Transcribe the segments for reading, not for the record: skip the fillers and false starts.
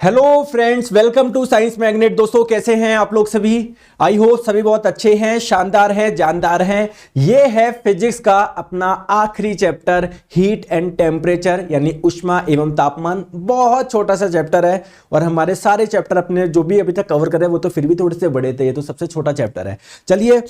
Hello friends, welcome to science magnet. दोस्तों कैसे हैं आप लोग सभी? आई होप सभी बहुत अच्छे हैं, शानदार हैं, जानदार हैं। ये है फिजिक्स का अपना आखिरी चैप्टर, हीट एंड टेम्परेचर यानी ऊष्मा एवं तापमान। बहुत छोटा सा चैप्टर है और हमारे सारे चैप्टर अपने जो भी अभी तक कवर कर रहे हैं वो तो फिर भी थोड़े से बड़े थे, ये तो सबसे छोटा चैप्टर है। चलिए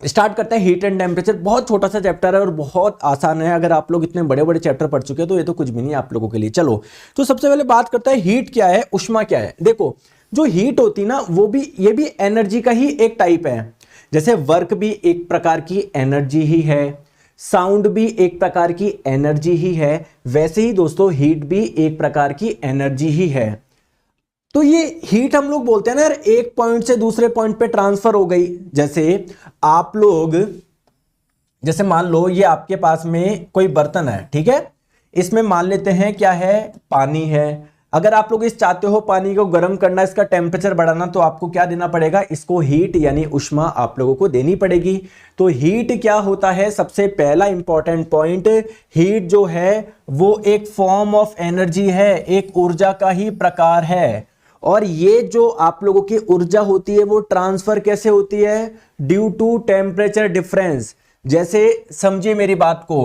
स्टार्ट करते हैं। हीट एंड टेम्परेचर बहुत छोटा सा चैप्टर है और बहुत आसान है। अगर आप लोग इतने बड़े बड़े चैप्टर पढ़ चुके हैं तो ये तो कुछ भी नहीं है आप लोगों के लिए। चलो तो सबसे पहले बात करते हैं हीट क्या है, ऊष्मा क्या है। देखो जो हीट होती ना वो भी, ये भी एनर्जी का ही एक टाइप है। जैसे वर्क भी एक प्रकार की एनर्जी ही है, साउंड भी एक प्रकार की एनर्जी ही है, वैसे ही दोस्तों हीट भी एक प्रकार की एनर्जी ही है। तो ये हीट हम लोग बोलते हैं ना यार, एक पॉइंट से दूसरे पॉइंट पे ट्रांसफर हो गई। जैसे आप लोग, जैसे मान लो ये आपके पास में कोई बर्तन है, ठीक है, इसमें मान लेते हैं क्या है, पानी है। अगर आप लोग इस चाहते हो पानी को गर्म करना, इसका टेम्परेचर बढ़ाना, तो आपको क्या देना पड़ेगा, इसको हीट यानी ऊष्मा आप लोगों को देनी पड़ेगी। तो हीट क्या होता है, सबसे पहला इंपॉर्टेंट पॉइंट, हीट जो है वो एक फॉर्म ऑफ एनर्जी है, एक ऊर्जा का ही प्रकार है। और ये जो आप लोगों की ऊर्जा होती है वो ट्रांसफर कैसे होती है, ड्यू टू टेम्परेचर डिफरेंस। जैसे समझिए मेरी बात को,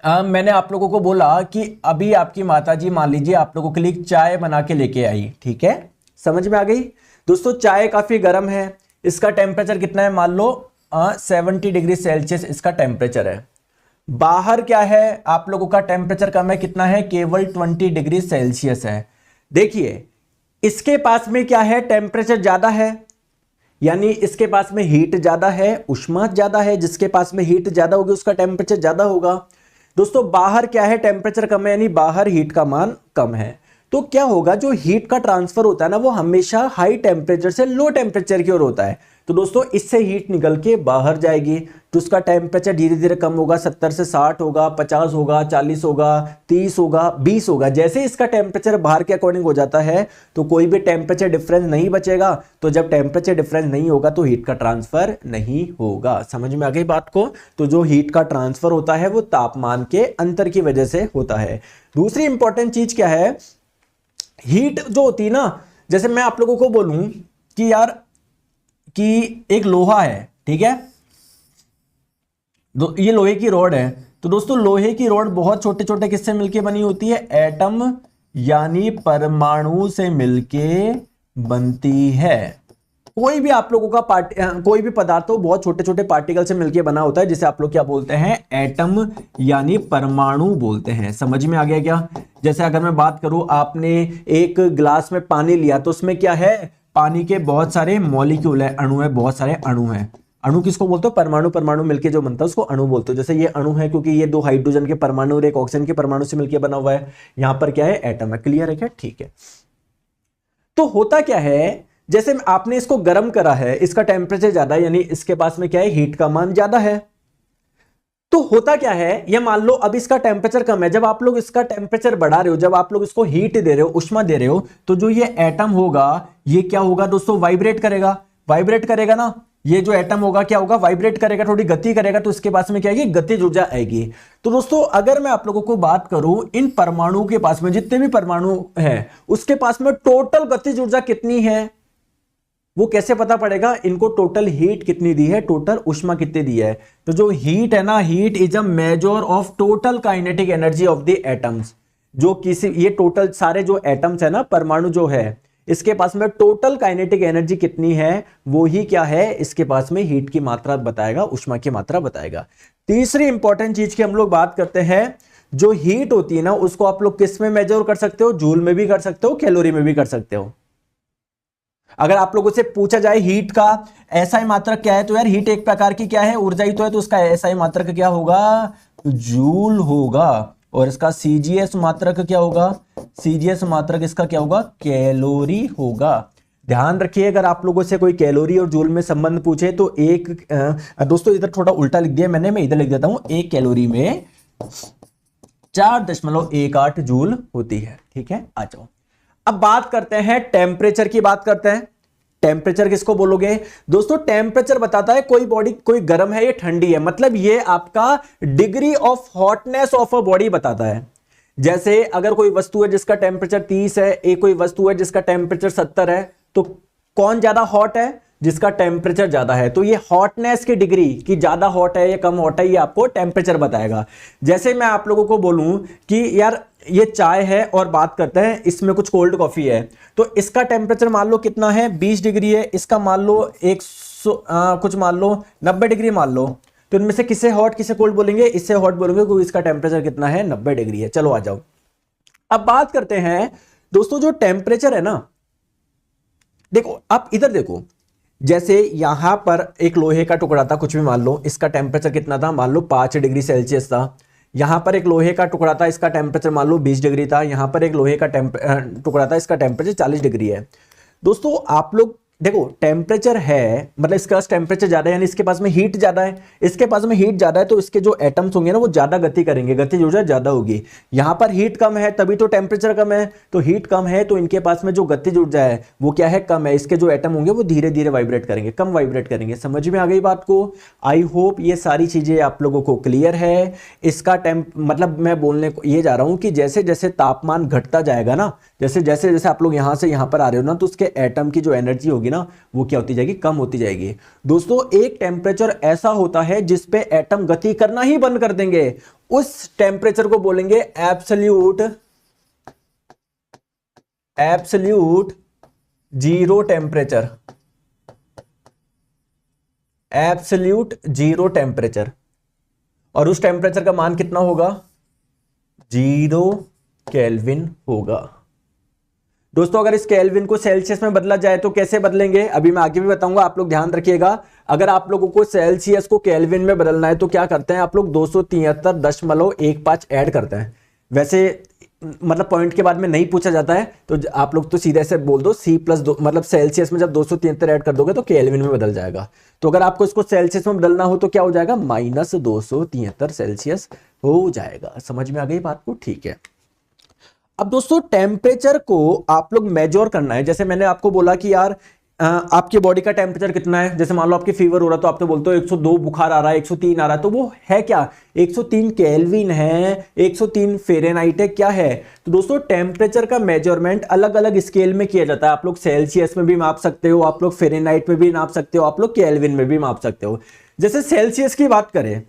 मैंने आप लोगों को बोला कि अभी आपकी माताजी मान लीजिए आप लोगों के लिए चाय बना के लेके आई, ठीक है, समझ में आ गई। दोस्तों चाय काफी गर्म है, इसका टेम्परेचर कितना है, मान लो 70 डिग्री सेल्सियस इसका टेम्परेचर है। बाहर क्या है, आप लोगों का टेम्परेचर कम है, कितना है, केवल 20 डिग्री सेल्सियस है। देखिए इसके पास में क्या है, टेम्परेचर ज्यादा है, यानी इसके पास में हीट ज्यादा है, ऊष्मा ज्यादा है। जिसके पास में हीट ज्यादा होगी उसका टेम्परेचर ज्यादा होगा। दोस्तों बाहर क्या है, टेम्परेचर कम है, यानी बाहर हीट का मान कम है। तो क्या होगा, जो हीट का ट्रांसफर होता है ना वो हमेशा हाई टेम्परेचर से लो टेम्परेचर की ओर होता है। तो दोस्तों इससे हीट निकल के बाहर जाएगी तो उसका टेम्परेचर धीरे धीरे कम होगा, 70 से 60 होगा, 50 होगा, 40 होगा, 30 होगा, 20 होगा। जैसे इसका टेम्परेचर बाहर के अकॉर्डिंग हो जाता है तो कोई भी टेम्परेचर डिफरेंस नहीं बचेगा। तो जब टेम्परेचर डिफरेंस नहीं होगा तो हीट का ट्रांसफर नहीं होगा। समझ में आ गई बात को? तो जो हीट का ट्रांसफर होता है वो तापमान के अंतर की वजह से होता है। दूसरी इंपॉर्टेंट चीज क्या है, हीट जो होती है ना, जैसे मैं आप लोगों को बोलूं कि यार कि एक लोहा है, ठीक है, ये लोहे की रॉड है। तो दोस्तों लोहे की रॉड बहुत छोटे छोटे किससे मिलके बनी होती है, एटम यानी परमाणु से मिलके बनती है। कोई भी आप लोगों का कोई भी पदार्थ हो बहुत छोटे छोटे पार्टिकल से मिलके बना होता है, जिसे आप लोग क्या बोलते हैं, एटम यानी परमाणु बोलते हैं। समझ में आ गया क्या? जैसे अगर मैं बात करूं, आपने एक गिलास में पानी लिया तो उसमें क्या है, पानी के बहुत सारे मॉलिक्यूल है, अणु है, बहुत सारे अणु हैं। अणु किसको बोलते हो, परमाणु। परमाणु मिलके जो बनता है उसको अणु बोलते हो। जैसे ये अणु है क्योंकि ये दो हाइड्रोजन के परमाणु और एक ऑक्सीजन के परमाणु से मिलकर बना हुआ है। यहां पर क्या है, एटम है। क्लियर है क्या? ठीक है। तो होता क्या है, जैसे आपने इसको गर्म करा है, इसका टेम्परेचर ज्यादा है, यानी इसके पास में क्या है, हीट का मान ज्यादा है। तो होता क्या है, ये मान लो अब इसका टेम्परेचर कम है, जब आप लोग इसका टेम्परेचर बढ़ा रहे हो, जब आप लोग इसको हीट दे रहे हो, ऊष्मा दे रहे हो, तो जो ये एटम होगा ये क्या होगा दोस्तों, वाइब्रेट करेगा। वाइब्रेट करेगा ना, ये जो एटम होगा क्या होगा, वाइब्रेट करेगा, थोड़ी गति करेगा, तो इसके पास में क्या आएगी, गतिज ऊर्जा आएगी। तो दोस्तों अगर मैं आप लोगों को बात करूं, इन परमाणु के पास में जितने भी परमाणु हैं उसके पास में टोटल गतिज ऊर्जा कितनी है, वो कैसे पता पड़ेगा, इनको टोटल हीट कितनी दी है, टोटल ऊष्मा कितनी दी है। तो जो हीट है ना, heat is a measure of total kinetic energy of the atoms. जो किसी, ये टोटल सारे जो एटम्स है ना, परमाणु जो है, इसके पास में टोटल काइनेटिक एनर्जी कितनी है, वो ही क्या है, इसके पास में हीट की मात्रा बताएगा, ऊष्मा की मात्रा बताएगा। तीसरी इंपॉर्टेंट चीज की हम लोग बात करते हैं, जो हीट होती है ना उसको आप लोग किस में मेजर कर सकते हो, जूल में भी कर सकते हो, कैलोरी में भी कर सकते हो। अगर आप लोगों से पूछा जाए हीट का एसआई मात्रक क्या है, तो यार हीट एक प्रकार की क्या है, ऊर्जा ही तो है, तो उसका एसआई मात्रक क्या होगा, जूल होगा। और इसका सीजीएस मात्रक क्या होगा, सीजीएस मात्रक इसका क्या होगा, कैलोरी होगा। ध्यान रखिए, अगर आप लोगों से कोई कैलोरी और जूल में संबंध पूछे तो एक दोस्तों इधर थोड़ा उल्टा लिख दिया मैंने, मैं इधर लिख देता हूं, एक कैलोरी में 4.18 जूल होती है। ठीक है, आ जाओ अब बात करते हैं टेम्परेचर की, बात करते हैं। टेम्परेचर किसको बोलोगे दोस्तों, टेम्परेचर बताता है कोई बॉडी, कोई गर्म है या ठंडी है, मतलब ये आपका degree of hotness of a body बताता है। जैसे अगर कोई वस्तु है जिसका टेम्परेचर 30 है, एक कोई वस्तु है जिसका टेम्परेचर 70 है, तो कौन ज्यादा हॉट है? जिसका टेम्परेचर ज्यादा है। तो ये हॉटनेस की डिग्री कि ज्यादा हॉट है या कम हॉट है, ये आपको टेम्परेचर बताएगा। जैसे मैं आप लोगों को बोलूं कि यार ये चाय है और बात करते हैं इसमें कुछ कोल्ड कॉफी है, तो इसका टेम्परेचर मान लो कितना है, 20 डिग्री है, इसका मान लो 100 कुछ मान लो 90 डिग्री मान लो, तो इनमें से किसे हॉट किसे कोल्ड बोलेंगे? इससे हॉट बोलेंगे क्योंकि इसका टेम्परेचर कितना है, 90 डिग्री है। चलो आ जाओ, अब बात करते हैं दोस्तों जो टेम्परेचर है ना, देखो आप इधर देखो, जैसे यहां पर एक लोहे का टुकड़ा था, कुछ भी मान लो, इसका टेम्परेचर कितना था, मान लो 5 डिग्री सेल्सियस था। यहां पर एक लोहे का टुकड़ा था, इसका टेम्परेचर मान लो 20 डिग्री था। यहां पर एक लोहे का टुकड़ा था, इसका टेम्परेचर 40 डिग्री है। दोस्तों आप लोग देखो, टेम्परेचर है मतलब इसका टेम्परेचर ज्यादा है, यानी इसके पास में हीट ज्यादा है, इसके पास में हीट ज्यादा है, तो इसके जो एटम्स होंगे ना वो ज्यादा गति करेंगे, गतिज ऊर्जा ज्यादा होगी। यहां पर हीट कम है तभी तो टेम्परेचर कम है, तो हीट कम है तो इनके पास में जो गतिज ऊर्जा है वो क्या है, कम है। इसके जो एटम होंगे वो धीरे धीरे वाइब्रेट करेंगे, कम वाइब्रेट करेंगे। समझ में आ गई बात को? आई होप ये सारी चीजें आप लोगों को क्लियर है। इसका मतलब मैं बोलने को ये जा रहा हूं कि जैसे जैसे तापमान घटता जाएगा ना, जैसे जैसे जैसे आप लोग यहां से यहां पर आ रहे हो ना, तो उसके एटम की जो एनर्जी होगी ना वो क्या होती जाएगी, कम होती जाएगी। दोस्तों एक टेम्परेचर ऐसा होता है जिस पे एटम गति करना ही बंद कर देंगे, उस टेम्परेचर को बोलेंगे absolute zero temperature, absolute zero temperature. और उस टेम्परेचर का मान कितना होगा, 0 केल्विन होगा। दोस्तों अगर इस केल्विन को सेल्सियस में बदला जाए तो कैसे बदलेंगे, अभी मैं आगे भी बताऊंगा, आप लोग ध्यान रखिएगा। अगर आप लोगों को सेल्सियस को केल्विन में बदलना है तो क्या करते हैं आप लोग, 273.15 ऐड करते हैं। वैसे मतलब पॉइंट के बाद में नहीं पूछा जाता है, तो आप लोग तो सीधे से बोल दो C+2, मतलब सेल्सियस में जब 273 ऐड कर दोगे तो केल्विन में बदल जाएगा। तो अगर आपको इसको सेल्सियस में बदलना हो तो क्या हो जाएगा, -273 सेल्सियस हो जाएगा। समझ में आ गई बात को? ठीक है। अब दोस्तों टेम्परेचर को आप लोग मेजर करना है। जैसे मैंने आपको बोला कि यार आपकी बॉडी का टेम्परेचर कितना है, जैसे मान लो आपकी फीवर हो रहा है तो आप तो बोलते हो 102 बुखार आ रहा है, 103 आ रहा है, तो वो है क्या, 103 केल्विन है, 103 फ़ारेनहाइट है, क्या है? तो दोस्तों टेम्परेचर का मेजरमेंट अलग अलग स्केल में किया जाता है। आप लोग सेल्सियस में भी माप सकते हो, आप लोग फ़ारेनहाइट में भी नाप सकते हो, आप लोग केल्विन में भी माप सकते हो। जैसे सेल्सियस की बात करें,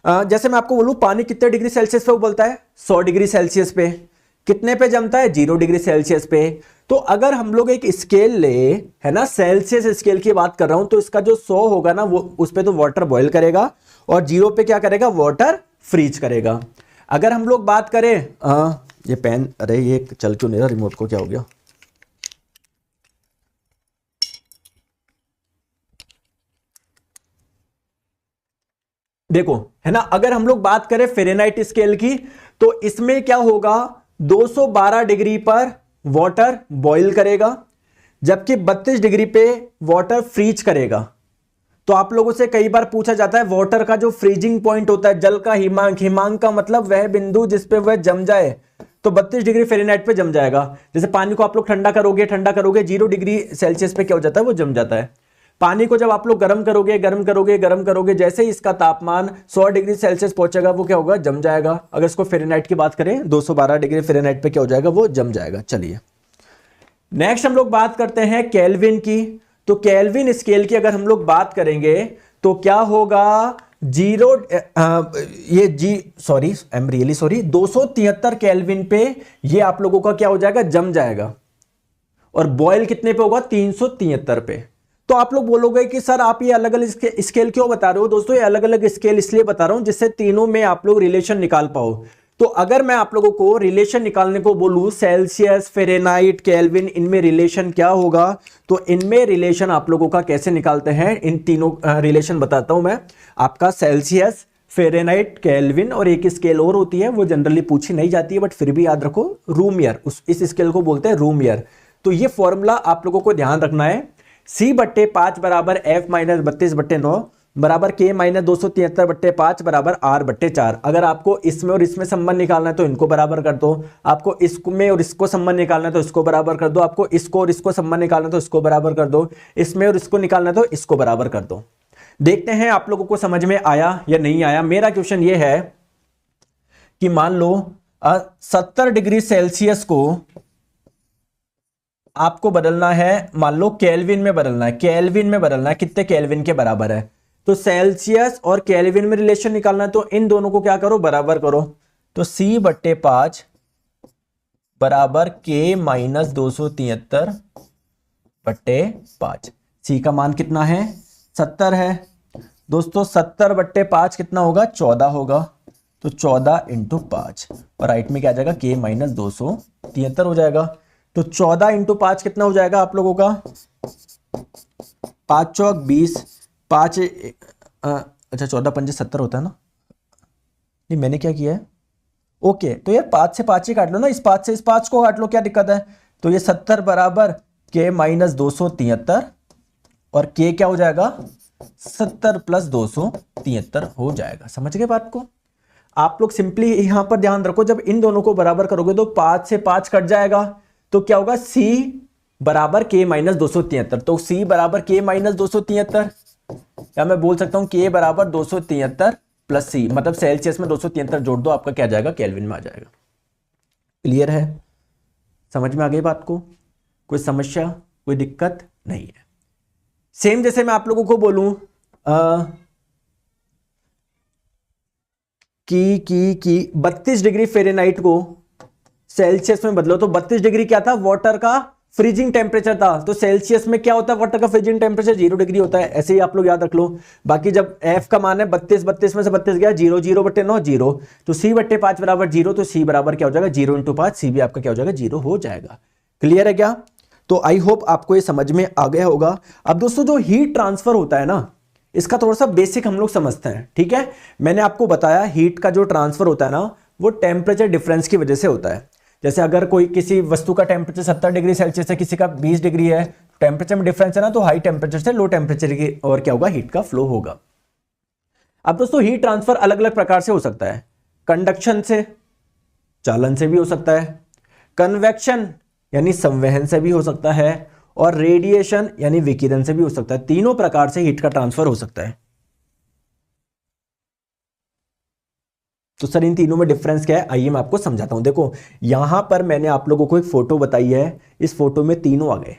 जैसे मैं आपको बोलूं पानी कितने डिग्री सेल्सियस पे उबलता है, 100 डिग्री सेल्सियस पे। कितने पे जमता है, 0 डिग्री सेल्सियस पे। तो अगर हम लोग एक स्केल ले, है ना, सेल्सियस स्केल की बात कर रहा हूं, तो इसका जो 100 होगा ना वो उस पे तो वाटर बॉयल करेगा, और 0 पे क्या करेगा, वाटर फ्रीज करेगा। अगर हम लोग बात करें, ये पेन, अरे ये चल क्यों नहीं रहा, रिमोट को क्या हो गया? देखो, है ना, अगर हम लोग बात करें फ़ारेनहाइट स्केल की, तो इसमें क्या होगा, 212 डिग्री पर वाटर बॉईल करेगा, जबकि 32 डिग्री पे वाटर फ्रीज करेगा। तो आप लोगों से कई बार पूछा जाता है वाटर का जो फ्रीजिंग पॉइंट होता है, जल का हिमांक, हिमांक का मतलब वह बिंदु जिस पे वह जम जाए, तो 32 डिग्री फ़ारेनहाइट पे जम जाएगा। जैसे पानी को आप लोग ठंडा करोगे 0 डिग्री सेल्सियस पे क्या हो जाता है, वो जम जाता है। पानी को जब आप लोग गर्म करोगे, जैसे ही इसका तापमान 100 डिग्री सेल्सियस पहुंचेगा वो क्या होगा, जम जाएगा। अगर इसको फ़ारेनहाइट की बात करें, 212 डिग्री फ़ारेनहाइट पे क्या हो जाएगा, वो जम जाएगा। चलिए नेक्स्ट हम लोग बात करते हैं केल्विन की। तो केल्विन स्केल की अगर हम लोग बात करेंगे तो क्या होगा, 273 केल्विन पे ये आप लोगों का क्या हो जाएगा, जम जाएगा। और बॉयल कितने पे होगा, 373 पे। तो आप लोग बोलोगे कि सर आप ये अलग अलग स्केल क्यों बता रहे हो? दोस्तों ये अलग अलग स्केल इसलिए बता रहा हूं जिससे तीनों में आप लोग रिलेशन निकाल पाओ। तो अगर मैं आप लोगों को रिलेशन निकालने को बोलूं, सेल्सियस, फ़ारेनहाइट, केल्विन, इनमें रिलेशन क्या होगा, तो इनमें रिलेशन आप लोगों का कैसे निकालते हैं, इन तीनों रिलेशन बताता हूं मैं आपका। सेल्सियस, फ़ारेनहाइट, केल्विन, और एक स्केल और होती है वो जनरली पूछी नहीं जाती है बट फिर भी याद रखो, रूम ईयर, इस स्केल को बोलते हैं रूम ईयर। तो ये फॉर्मूला आप लोगों को ध्यान रखना है, C/5 बराबर F-32/9 बराबर K-273/5 बराबर R/4। अगर आपको इसमें और इसमें संबंध निकालना है तो इनको बराबर कर दो, आपको इसमें और इसको संबंध निकालना है तो इसको बराबर कर दो, आपको इसको और इसको संबंध निकालना है तो इसको बराबर कर दो, इसमें और इसको निकालना है तो इसको बराबर कर दो। देखते हैं आप लोगों को समझ में आया या नहीं आया। मेरा क्वेश्चन ये है कि मान लो 70 डिग्री सेल्सियस को आपको बदलना है, मान लो केल्विन में बदलना है, केल्विन में बदलना है, कितने केल्विन के बराबर है, तो सेल्सियस और केल्विन में रिलेशन निकालना है, तो इन दोनों को क्या करो, बराबर करो। तो C/5 बराबर K-273/5। C का मान कितना है, 70 है दोस्तों। 70/5 कितना होगा, 14 होगा, तो 14 × 5 और राइट में क्या आ जाएगा, K-273 हो जाएगा। तो 14 × 5 कितना हो जाएगा आप लोगों का, 5 चौक 20, 5 अच्छा 14 पंजे 70 होता है ना, नहीं मैंने क्या किया है, ओके तो यार 5 से 5 ही काट लो ना, इस 5 से इस 5 को काट लो, क्या दिक्कत है। तो ये 70 बराबर K-273 और K क्या हो जाएगा, 70 + 273 हो जाएगा। समझ गए बात को। आप लोग सिंपली यहां पर ध्यान रखो, जब इन दोनों को बराबर करोगे तो 5 से 5 कट जाएगा, तो क्या होगा, C बराबर K-273। तो C बराबर K-273, या मैं बोल सकता हूं K बराबर 273 + C, मतलब सेल्सियस में 273 जोड़ दो, आपका क्या आ जाएगा, केल्विन में आ जाएगा। क्लियर है, समझ में आ गई बात को, कोई समस्या कोई दिक्कत नहीं है। सेम जैसे मैं आप लोगों को बोलूं कि 32 डिग्री फ़ारेनहाइट को सेल्सियस में बदलो, तो 32 डिग्री क्या था, वाटर का फ्रीजिंग टेम्परेचर था। तो सेल्सियस में क्या होता है, वाटर का फ्रीजिंग टेम्परेचर 0 डिग्री होता है, ऐसे ही आप लोग याद रख लो। बाकी जब F का मान है 32, 32 में से 32 गया 0, 0/9 0, तो C/5 बराबर 0, तो C बराबर क्या हो जाएगा, 0 × 5, C भी आपका क्या हो जाएगा, 0 हो जाएगा। क्लियर है क्या। तो आई होप आपको ये समझ में आ गया होगा। अब दोस्तों जो हीट ट्रांसफर होता है ना, इसका थोड़ा सा बेसिक हम लोग समझते हैं, ठीक है। मैंने आपको बताया हीट का जो ट्रांसफर होता है ना, वो टेम्परेचर डिफरेंस की वजह से होता है। जैसे अगर कोई किसी वस्तु का टेम्परेचर 70 डिग्री सेल्सियस है, किसी का 20 डिग्री है, टेम्परेचर में डिफरेंस है ना, तो हाई टेम्परेचर से लो टेम्परेचर की और क्या होगा, हीट का फ्लो होगा। अब दोस्तों हीट ट्रांसफर अलग अलग प्रकार से हो सकता है, कंडक्शन से, चालन से भी हो सकता है, कन्वेक्शन यानी संवहन से भी हो सकता है, और रेडिएशन यानी विकिरण से भी हो सकता है। तीनों प्रकार से हीट का ट्रांसफर हो सकता है। तो सर इन तीनों में डिफरेंस क्या है, आइए मैं आपको समझाता हूं। देखो यहां पर मैंने आप लोगों को एक फोटो बताई है, इस फोटो में तीनों आ गए,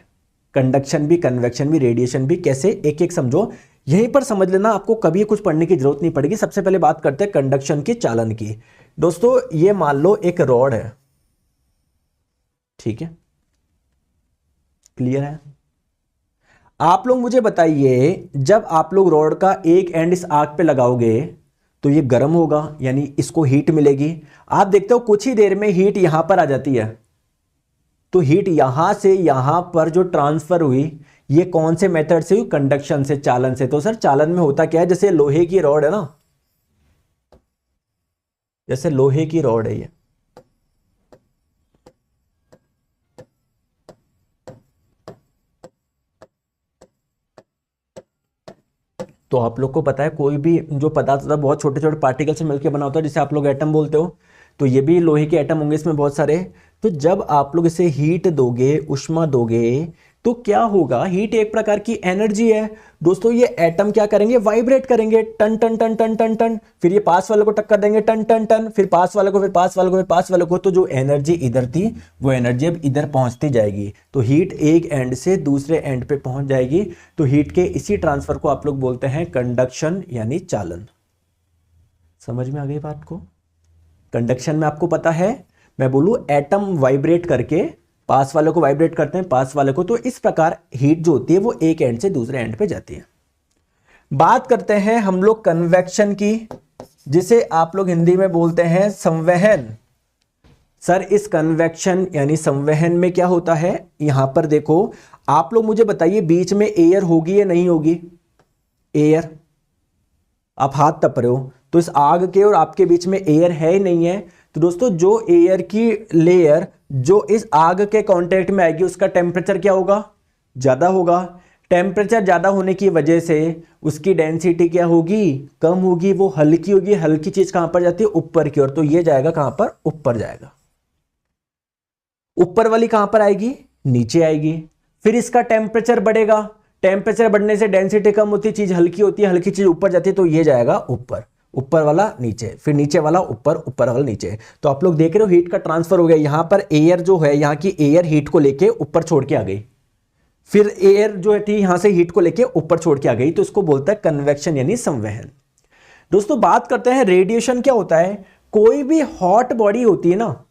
कंडक्शन भी, कन्वेक्शन भी, रेडिएशन भी। कैसे, एक एक समझो, यहीं पर समझ लेना, आपको कभी कुछ पढ़ने की जरूरत नहीं पड़ेगी। सबसे पहले बात करते हैं कंडक्शन की, चालन की। दोस्तों ये मान लो एक रॉड है, ठीक है, क्लियर है। आप लोग मुझे बताइए, जब आप लोग रॉड का एक एंड इस आग पे लगाओगे तो ये गर्म होगा, यानी इसको हीट मिलेगी। आप देखते हो कुछ ही देर में हीट यहां पर आ जाती है, तो हीट यहां से यहां पर जो ट्रांसफर हुई, ये कौन से मेथड से हुई, कंडक्शन से, चालन से। तो सर चालन में होता क्या है, जैसे लोहे की रॉड है ना, जैसे लोहे की रॉड है ये, तो आप लोग को पता है कोई भी जो पदार्थ होता है बहुत छोटे छोटे पार्टिकल से मिलकर बना होता है, जिसे आप लोग एटम बोलते हो। तो ये भी लोहे के एटम होंगे इसमें बहुत सारे। तो जब आप लोग इसे हीट दोगे, उष्मा दोगे, तो क्या होगा, हीट एक प्रकार की एनर्जी है दोस्तों। ये एटम क्या करेंगे, वाइब्रेट करेंगे, टन टन टन टन टन टन, फिर ये पास वाले को टक्कर देंगे, टन टन टन, फिर पास वाले को, फिर पास वाले को, फिर पास वाले को। तो जो एनर्जी इधर थी वो एनर्जी अब इधर पहुंचती जाएगी, तो हीट एक एंड से दूसरे एंड पे पहुंच जाएगी। तो हीट के इसी ट्रांसफर को आप लोग बोलते हैं कंडक्शन यानी चालन। समझ में आ गई बात को। कंडक्शन में आपको पता है, मैं बोलूं एटम वाइब्रेट करके पास वाले को वाइब्रेट करते हैं, पास वाले को, तो इस प्रकार हीट जो होती है वो एक एंड से दूसरे एंड पे जाती है। बात करते हैं हम लोग कन्वेक्शन की, जिसे आप लोग हिंदी में बोलते हैं संवहन। सर इस कन्वेक्शन यानी संवहन में क्या होता है, यहां पर देखो, आप लोग मुझे बताइए बीच में एयर होगी या नहीं होगी। एयर, आप हाथ तप रहे हो, तो इस आग के और आपके बीच में एयर है ही नहीं है। तो दोस्तों जो एयर की लेयर जो इस आग के कांटेक्ट में आएगी, उसका टेम्परेचर क्या होगा, ज्यादा होगा। टेम्परेचर ज्यादा होने की वजह से उसकी डेंसिटी क्या होगी, कम होगी, वो हल्की होगी। हल्की चीज कहां पर जाती है, ऊपर की ओर, तो ये जाएगा कहां पर, ऊपर जाएगा। ऊपर वाली कहां पर आएगी, नीचे आएगी। फिर इसका टेम्परेचर बढ़ेगा, टेम्परेचर बढ़ने से डेंसिटी कम होती है, चीज हल्की होती है, हल्की चीज ऊपर जाती है, तो ये जाएगा ऊपर। ऊपर वाला नीचे, फिर नीचे वाला ऊपर, ऊपर वाला नीचे। तो आप लोग देख रहे हो हीट का ट्रांसफर हो गया। यहां पर एयर जो है, यहां की एयर हीट को लेके ऊपर छोड़ के आ गई, फिर एयर जो थी यहां से हीट को लेके ऊपर छोड़ के आ गई, तो इसको बोलता है कन्वेक्शन यानी संवहन। दोस्तों बात करते हैं रेडिएशन क्या होता है। कोई भी हॉट बॉडी होती है ना,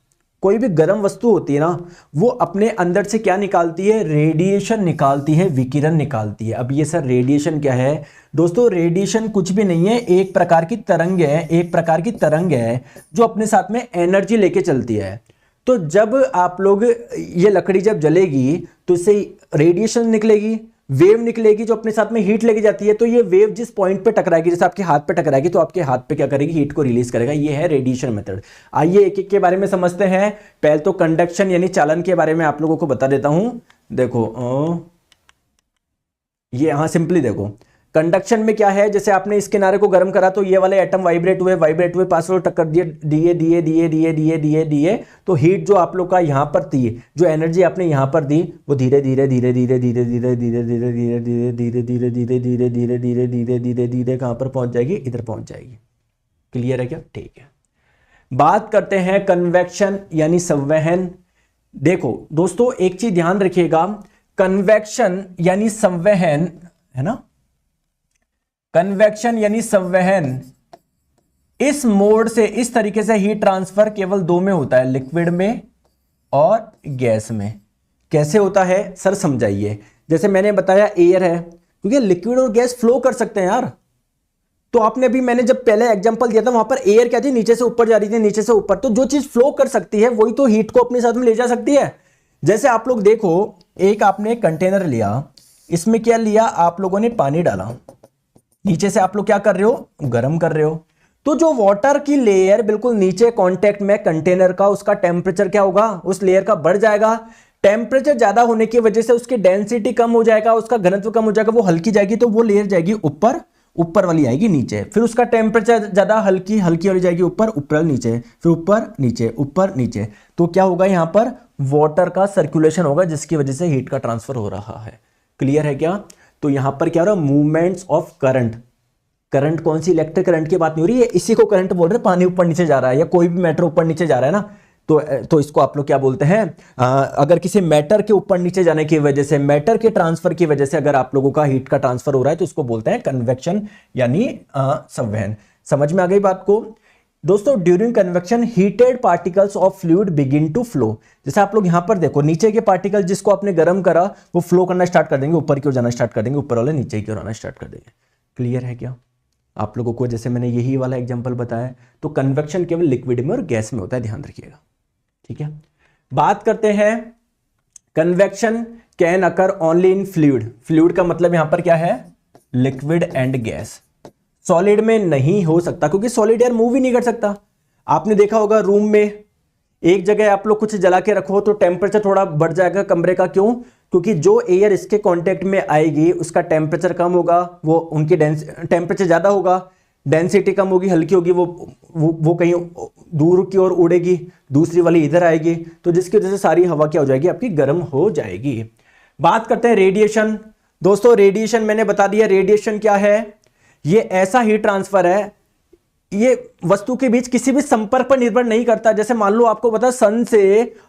कोई भी गर्म वस्तु होती है ना, वो अपने अंदर से क्या निकालती है, रेडिएशन निकालती है, विकिरण निकालती है। अब ये सर रेडिएशन क्या है दोस्तों, रेडिएशन कुछ भी नहीं है, एक प्रकार की तरंग है, एक प्रकार की तरंग है जो अपने साथ में एनर्जी लेके चलती है। तो जब आप लोग ये लकड़ी जब जलेगी तो इससे रेडिएशन निकलेगी, वेव निकलेगी जो अपने साथ में हीट लेके जाती है। तो ये वेव जिस पॉइंट पे टकराएगी, जैसे आपके हाथ पे टकराएगी, तो आपके हाथ पे क्या करेगी, हीट को रिलीज करेगा। ये है रेडिएशन मेथड। आइए एक एक के बारे में समझते हैं। पहले तो कंडक्शन यानी चालन के बारे में आप लोगों को बता देता हूं। देखो ये यहां सिंपली देखो कंडक्शन में क्या है, जैसे आपने इस किनारे को गर्म करा तो ये वाले एटम वाइब्रेट हुए, पास वाले टक्कर दिए, दिए, तो हीट जो आप लोग का यहां पर थी, जो एनर्जी आपने यहां पर दी, वो धीरे धीरे धीरे धीरे धीरे धीरे धीरे धीरे धीरे धीरे धीरे धीरे धीरे धीरे धीरे धीरे धीरे धीरे धीरे कहां पर पहुंच जाएगी, इधर पहुंच जाएगी। क्लियर है क्या? ठीक है। बात करते हैं कन्वेक्शन यानी संवहन। देखो दोस्तों एक चीज ध्यान रखिएगा, कन्वेक्शन यानी संवहन है ना, कन्वेक्शन यानी संवहन, इस मोड से, इस तरीके से हीट ट्रांसफर केवल दो में होता है, लिक्विड में और गैस में। कैसे होता है सर समझाइए। जैसे मैंने बताया एयर है, क्योंकि लिक्विड और गैस फ्लो कर सकते हैं यार। तो आपने अभी, मैंने जब पहले एग्जांपल दिया था वहां पर एयर क्या थी, नीचे से ऊपर जा रही थी, नीचे से ऊपर। तो जो चीज फ्लो कर सकती है वही तो हीट को अपने साथ में ले जा सकती है। जैसे आप लोग देखो, एक आपने कंटेनर लिया, इसमें क्या लिया आप लोगों ने, पानी डाला, नीचे से आप लोग क्या कर रहे हो, गर्म कर रहे हो। तो जो वाटर की लेयर बिल्कुल नीचे कांटेक्ट में कंटेनर का, उसका टेम्परेचर क्या होगा, उस लेयर का बढ़ जाएगा। टेम्परेचर ज्यादा होने की वजह से उसकी डेंसिटी कम हो जाएगा, उसका घनत्व कम हो जाएगा, वो हल्की जाएगी, तो वो लेयर जाएगी ऊपर, ऊपर वाली आएगी नीचे। फिर उसका टेम्परेचर ज्यादा, हल्की, हल्की वाली जाएगी ऊपर, ऊपर नीचे, फिर ऊपर नीचे, ऊपर नीचे। तो क्या होगा, यहां पर वाटर का सर्कुलेशन होगा, जिसकी वजह से हीट का ट्रांसफर हो रहा है। क्लियर है क्या? तो यहां पर क्या हो रहा है, मूवमेंट्स ऑफ करंट। करंट कौन सी, इलेक्ट्रिक करंट की बात नहीं हो रही है, इसी को करंट बोल रहे हैं। पानी ऊपर नीचे जा रहा है या कोई भी मैटर ऊपर नीचे जा रहा है ना, तो इसको आप लोग क्या बोलते हैं, अगर किसी मैटर के ऊपर नीचे जाने की वजह से, मैटर के ट्रांसफर की वजह से अगर आप लोगों का हीट का ट्रांसफर हो रहा है, तो इसको बोलते हैं कन्वेक्शन यानी संवहन। समझ में आ गई बात को? दोस्तों during convection heated particles of fluid begin to flow. जैसे आप लोग यहां पर देखो, नीचे के पार्टिकल जिसको आपने गर्म करा वो फ्लो करना स्टार्ट कर देंगे, ऊपर की ओर जाना स्टार्ट कर देंगे, ऊपर वाले नीचे की ओर आना स्टार्ट कर देंगे। क्लियर है क्या आप लोगों को? जैसे मैंने यही वाला एग्जांपल बताया। तो कन्वेक्शन केवल लिक्विड में और गैस में होता है, ध्यान रखिएगा। ठीक है। बात करते हैं convection can occur only in fluid. Fluid का मतलब यहां पर क्या है, लिक्विड एंड गैस। सॉलिड में नहीं हो सकता, क्योंकि सॉलिड एयर मूव ही नहीं कर सकता। आपने देखा होगा रूम में एक जगह आप लोग कुछ जला के रखो तो टेम्परेचर थोड़ा बढ़ जाएगा कमरे का, क्यों? क्योंकि जो एयर इसके कांटेक्ट में आएगी उसका टेम्परेचर कम होगा, वो उनकी टेम्परेचर ज्यादा होगा, डेंसिटी कम होगी, हल्की होगी, वो कहीं दूर की ओर उड़ेगी, दूसरी वाली इधर आएगी, तो जिसकी वजह से सारी हवा क्या हो जाएगी, आपकी गर्म हो जाएगी। बात करते हैं रेडिएशन। दोस्तों रेडिएशन मैंने बता दिया, रेडिएशन क्या है, ये ऐसा हीट ट्रांसफर है, ये वस्तु के बीच किसी भी संपर्क पर निर्भर नहीं करता। जैसे मान लो आपको पता सन से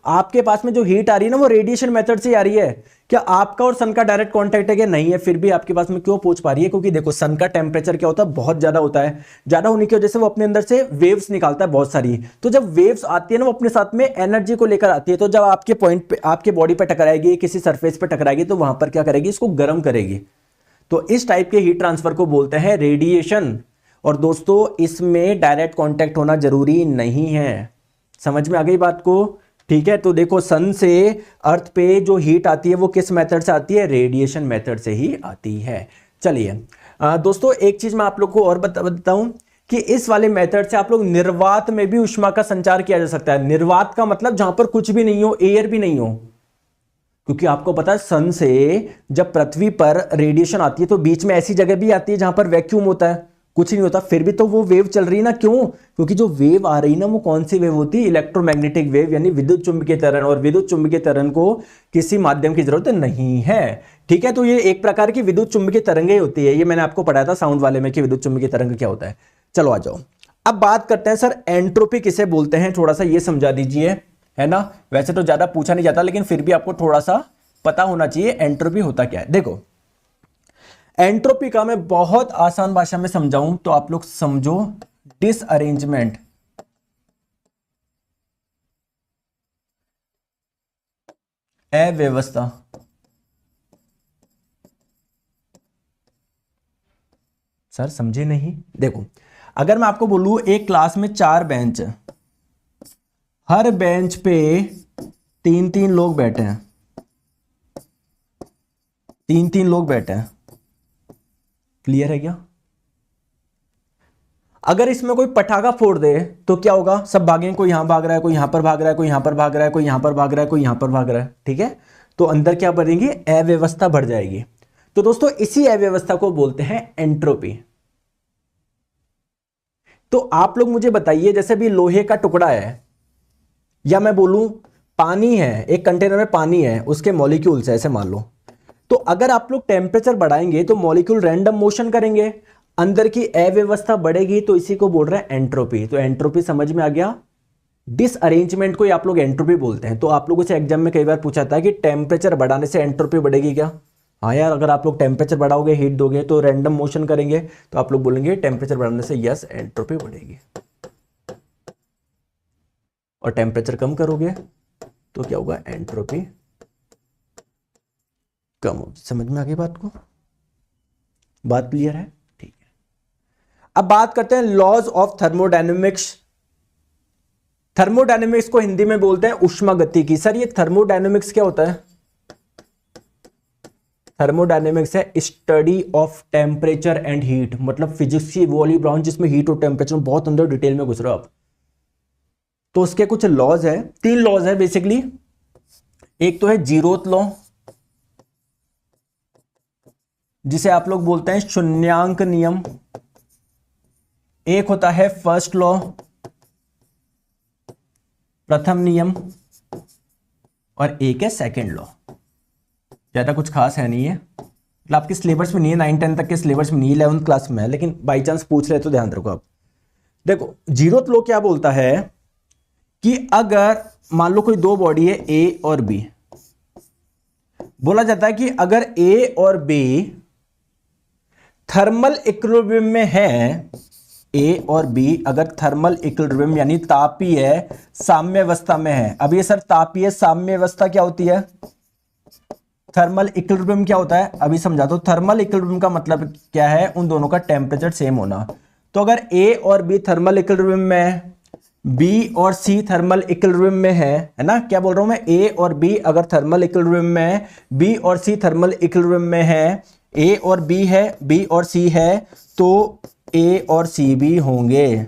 आपके पास में जो हीट आ रही है ना, वो रेडिएशन मेथड से आ रही है। क्या आपका और सन का डायरेक्ट कांटेक्ट है कि नहीं है, फिर भी आपके पास में क्यों पहुंच पा रही है? क्योंकि देखो सन का टेम्परेचर क्या होता है, बहुत ज्यादा होता है। ज्यादा होने की वजह से वो अपने अंदर से वेव्स निकालता है बहुत सारी। तो जब वेव्स आती है ना, वो अपने साथ में एनर्जी को लेकर आती है। तो जब आपके पॉइंट पे, आपके बॉडी पे टकराएगी, किसी सरफेस पे टकराएगी, तो वहां पर क्या करेगी, इसको गर्म करेगी। तो इस टाइप के हीट ट्रांसफर को बोलते हैं रेडिएशन। और दोस्तों इसमें डायरेक्ट कांटेक्ट होना जरूरी नहीं है। समझ में आ गई बात को? ठीक है। तो देखो सन से अर्थ पे जो हीट आती है वो किस मेथड से आती है, रेडिएशन मेथड से ही आती है। चलिए दोस्तों एक चीज मैं आप लोग को और बताऊं कि इस वाले मेथड से आप लोग निर्वात में भी ऊष्मा का संचार किया जा सकता है। निर्वात का मतलब जहां पर कुछ भी नहीं हो, एयर भी नहीं हो। क्योंकि आपको पता है सन से जब पृथ्वी पर रेडिएशन आती है तो बीच में ऐसी जगह भी आती है जहां पर वैक्यूम होता है, कुछ नहीं होता, फिर भी तो वो वेव चल रही है ना। क्यों? क्योंकि जो वेव आ रही ना, वो कौन सी वेव होती है, इलेक्ट्रोमैग्नेटिक वेव, यानी विद्युत चुंबकीय तरंग। और विद्युत चुंबकीय तरंग को किसी माध्यम की जरूरत नहीं है। ठीक है। तो ये एक प्रकार की विद्युत चुंबकीय तरंगें होती है। ये मैंने आपको पढ़ाया था साउंड वाले में कि विद्युत चुंबकीय तरंग क्या होता है। चलो आ जाओ, अब बात करते हैं सर एंट्रोपी किसे बोलते हैं, थोड़ा सा ये समझा दीजिए, है ना। वैसे तो ज्यादा पूछा नहीं जाता लेकिन फिर भी आपको थोड़ा सा पता होना चाहिए एंट्रोपी होता क्या है। देखो एंट्रोपी का मैं बहुत आसान भाषा में समझाऊं तो आप लोग समझो, डिसअरेंजमेंट, अव्यवस्था। सर समझे नहीं, देखो अगर मैं आपको बोलूं एक क्लास में 4 बेंच है, हर बेंच पे 3-3 लोग बैठे हैं, 3-3 लोग बैठे हैं, क्लियर है क्या। अगर इसमें कोई पटाखा फोड़ दे तो क्या होगा, सब भागेंगे, कोई यहां भाग रहा है, कोई यहां पर भाग रहा है, कोई यहां पर भाग रहा है, कोई यहां पर भाग रहा है, कोई यहां पर भाग रहा है, ठीक है। तो अंदर क्या बढ़ेंगी, अव्यवस्था बढ़ जाएगी। तो दोस्तों इसी अव्यवस्था को बोलते हैं एंट्रोपी। तो आप लोग मुझे बताइए, जैसे भी लोहे का टुकड़ा है या मैं बोलूं पानी है, एक कंटेनर में पानी है, उसके मॉलिक्यूल्स है ऐसे मान लो, तो अगर आप लोग टेम्परेचर बढ़ाएंगे तो मॉलिक्यूल रैंडम मोशन करेंगे, अंदर की अव्यवस्था बढ़ेगी, तो इसी को बोल रहे हैं एंट्रोपी। तो एंट्रोपी समझ में आ गया, डिसअरेंजमेंट को आप लोग एंट्रोपी बोलते हैं। तो आप लोगों से एग्जाम में कई बार पूछा था कि टेम्परेचर बढ़ाने से एंट्रोपी बढ़ेगी क्या। हाँ यार, अगर आप लोग टेम्परेचर बढ़ाओगे, हीट दोगे तो रैंडम मोशन करेंगे, तो आप लोग बोलेंगे टेम्परेचर बढ़ाने से यस एंट्रोपी बढ़ेगी, और टेम्परेचर कम करोगे तो क्या होगा, एंट्रोपी कम हो। समझ में आ गई बात को, बात क्लियर है, ठीक है। अब बात करते हैं लॉज ऑफ थर्मोडायनेमिक्स। थर्मोडायनेमिक्स को हिंदी में बोलते हैं ऊष्मागतिकी। सर ये थर्मोडायनेमिक्स क्या होता है, थर्मोडायनेमिक्स है study of temperature and heat, मतलब फिजिक्स की वो वाली ब्रांच जिसमें हीट और टेम्परेचर बहुत अंदर डिटेल में घुस रहे हो आप। तो उसके कुछ लॉज है, 3 लॉज है बेसिकली। एक तो है जीरोथ लॉ, जिसे आप लोग बोलते हैं शून्यांक नियम। एक होता है फर्स्ट लॉ, प्रथम नियम, और एक है सेकंड लॉ। ज्यादा कुछ खास है नहीं है, मतलब आपके सिलेबस में नहीं है, 9-10 तक के सिलेबस में नहीं है, 11th क्लास में है, लेकिन बाई चांस पूछ रहे तो ध्यान रखो आप। देखो जीरोथ लॉ क्या बोलता है कि अगर मान लो कोई 2 बॉडी है ए और बी, बोला जाता है कि अगर ए और बी थर्मल इक्विलिब्रियम में है, ए और बी अगर थर्मल इक्विलिब्रियम यानी तापीय साम्यावस्था में है। अब ये सर तापीय साम्यावस्था क्या होती है, थर्मल इक्विलिब्रियम क्या होता है अभी समझा दो। थर्मल इक्विलिब्रियम का मतलब क्या है, उन दोनों का टेम्परेचर सेम होना। तो अगर ए और बी थर्मल इक्विलिब्रियम में, बी और सी थर्मल इक्विलिब्रियम में है ना, क्या बोल रहा हूं मैं, ए और बी अगर थर्मल इक्विलिब्रियम में, बी और सी थर्मल इक्विलिब्रियम में है, ए और बी है, बी और सी है, तो ए और सी भी होंगे।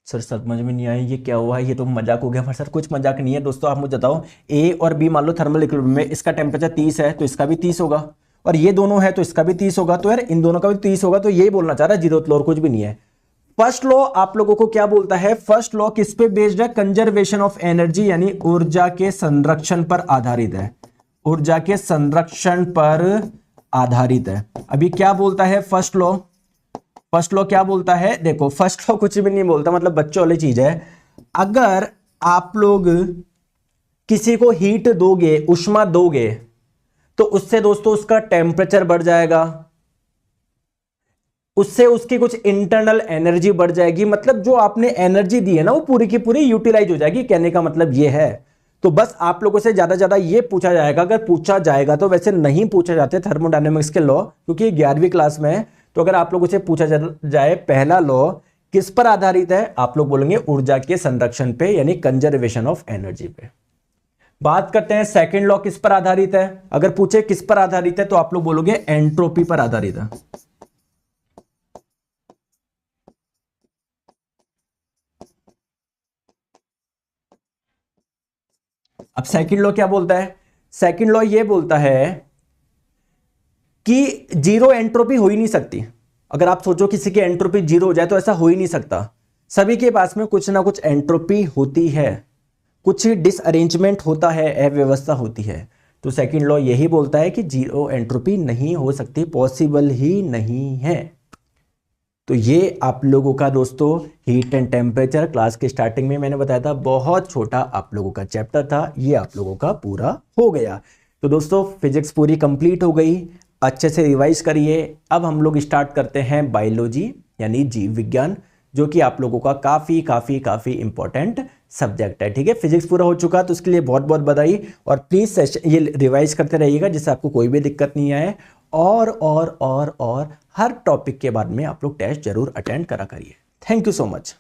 सर समझ में नहीं आया ये क्या हुआ है, ये तो मजाक हो गया। पर सर कुछ मजाक नहीं है दोस्तों, आप मुझे बताओ, ए और बी मान लो थर्मल इक्विलिब्रियम में, इसका टेम्परेचर 30 है तो इसका भी 30 होगा, और ये दोनों है तो इसका भी 30 होगा, तो यार इन दोनों का भी 30 होगा। तो यही बोलना चाह रहा है जीरोथ लॉ, और कुछ भी नहीं है। फर्स्ट लॉ आप लोगों को क्या बोलता है, फर्स्ट लॉ किस पे बेस्ड है, कंजर्वेशन ऑफ एनर्जी यानी ऊर्जा के संरक्षण पर आधारित है, ऊर्जा के संरक्षण पर आधारित है। अभी क्या बोलता है फर्स्ट लॉ, फर्स्ट लॉ क्या बोलता है, देखो फर्स्ट लॉ कुछ भी नहीं बोलता, मतलब बच्चों वाली चीज है। अगर आप लोग किसी को हीट दोगे, उष्मा दोगे, तो उससे दोस्तों उसका टेम्परेचर बढ़ जाएगा, उससे उसकी कुछ इंटरनल एनर्जी बढ़ जाएगी, मतलब जो आपने एनर्जी दी है ना वो पूरी की पूरी यूटिलाइज हो जाएगी। कहने का मतलब ये है। तो बस आप लोगों से ज्यादा ज्यादा ये पूछा जाएगा, अगर पूछा जाएगा तो, वैसे नहीं पूछा जाते थर्मोडायनेमिक्स के लॉ क्योंकि 11वीं क्लास में है। तो अगर आप लोगों से पूछा जाए पहला लॉ किस पर आधारित है, आप लोग बोलेंगे ऊर्जा के संरक्षण पे यानी कंजर्वेशन ऑफ एनर्जी पे। बात करते हैं सेकंड लॉ किस पर आधारित है, अगर पूछे किस पर आधारित है तो आप लोग बोलोगे एंट्रोपी पर आधारित है। अब सेकंड लॉ क्या बोलता है, सेकंड लॉ ये बोलता है कि जीरो एंट्रोपी हो ही नहीं सकती। अगर आप सोचो किसी की एंट्रोपी जीरो हो जाए तो ऐसा हो ही नहीं सकता। सभी के पास में कुछ ना कुछ एंट्रोपी होती है, कुछ डिसअरेंजमेंट होता है, अव्यवस्था होती है। तो सेकंड लॉ यही बोलता है कि जीरो एंट्रोपी नहीं हो सकती, पॉसिबल ही नहीं है। तो ये आप लोगों का दोस्तों हीट एंड टेम्परेचर क्लास के स्टार्टिंग में मैंने बताया था, बहुत छोटा आप लोगों का चैप्टर था, ये आप लोगों का पूरा हो गया। तो दोस्तों फिजिक्स पूरी कंप्लीट हो गई, अच्छे से रिवाइज करिए। अब हम लोग स्टार्ट करते हैं बायोलॉजी यानी जीव विज्ञान, जो कि आप लोगों का काफ़ी काफ़ी काफ़ी इंपॉर्टेंट सब्जेक्ट है। ठीक है, फिजिक्स पूरा हो चुका तो उसके लिए बहुत बहुत बधाई, और प्लीज़ सेशन ये रिवाइज करते रहिएगा जिससे आपको कोई भी दिक्कत नहीं आए। और हर टॉपिक के बाद में आप लोग टेस्ट जरूर अटेंड करा करिए। Thank you so much.